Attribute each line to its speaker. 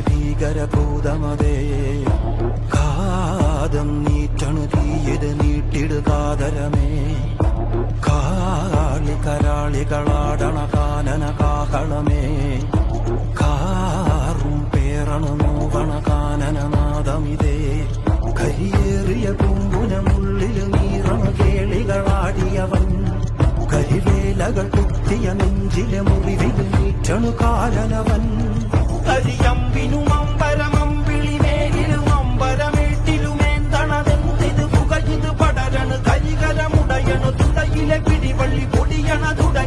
Speaker 1: ഭീകരഭൂതമതേ കാതം നീറ്റണു തീയത് നീട്ടിടുകാതരമേ കാളി കരാളികളാടണ കാനന കാഹളമേ കാറും പേറണു നോവണ കാനനനാദമിതേ കരിയേറിയ പൂമ്പുനമുള്ളിൽ നീറണ കേളികളാടിയവൻ കരിവേലകൾ കുത്തിയ നെഞ്ചിലെ മുറിവിൽ നീറ്റണു കാലനവൻ കരിയമ്പിനും അമ്പരമമ്പിളിമേലിലും അമ്പരമേട്ടിലുമേന്തണതെന്തിത് പുകയിത് പടരണു കരികരമുടയണു തുടയിലെ പിടിവള്ളി പൊടിയണ തുട